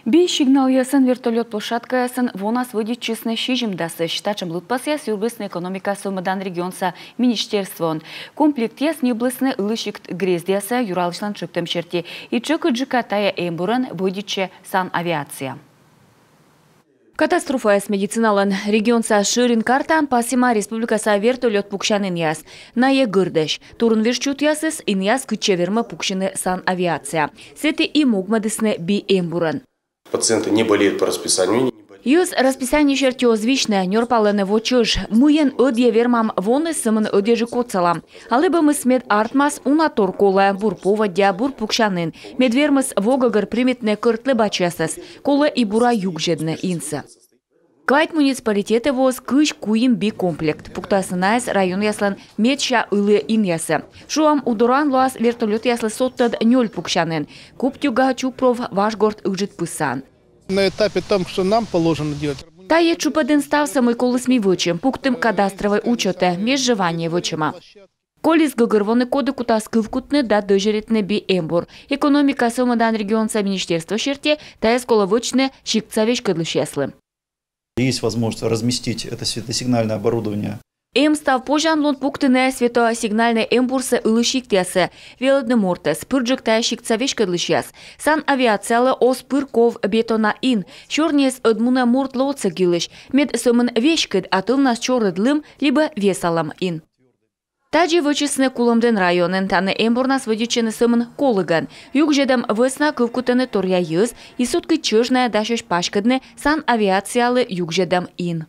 Бей сигнал ясын вертолет площадка ясын вонас выйдет честно щижимдасы. Штачым лутпас яс юрбысны экономика сумадан регионса министерствон. Комплект яс неблысны лышик грездяса юралышлан чыптым черти. И чык джикатая эмбуран выйдетче сан авиация. Катастрофа с медициналан регионса ширин картан пасима республикаса вертолет пукшанын яс. На егырдыш. Турун верчут ясыс ин яс кычеверма пукшины сан авиация. Сети и могмадысны би эмбуран. Пациенты не болеют по расписанию. Юз расписание чертёз вишне, нёрпалыны вочуж. Муен ödye вермам воны сымын ödежи коцала. Алыбы мы смед артмас унатор кола, бур поводя, бур пукшанын. Медвермыс вогагар приметне кыртлы бачасыз. Кола и бура югжедны инса. Квайт муниципалитеты воз кыш куим би комплект. Пуктасынайс район яслан медша ылы ин ясы. Шуам удуран луаз вертолет яслы соттад нёль пукшанын. Куптюга чупров вашгорд ыжит пысан. На этапе том, что нам положено делать. Тае чупадын став самый колысми вычем, пуктым кадастровой учета, межжевание вычема. Колис гагырвоны коды кутас кывкутны да дожеретны би эмбур. Экономика сомадан регионса министерства шерте, тая скола вычны щикцавеш кыдлышеслы. Есть возможность разместить это светосигнальное оборудование. Став пожан лон пуктыне светосигнальные эмбурсы ылышиктясы. Велодны мортес, пырджыктая щикцавеш кыдлышес. Сан авиациялы ос пырков бетона ин. Чорнес ödмуна морт лоца гилыш. Мед сомын вешкыд атылнас чорыдлым, либо весалам ин. Таджи вычесны кулымдын районын таны эмбурнас выдючены сымын колыган. Югжедам высна кывкутыны торя йыз, и сутки чыжная дашеш пашкыдны сан авиациялы югжедам ин.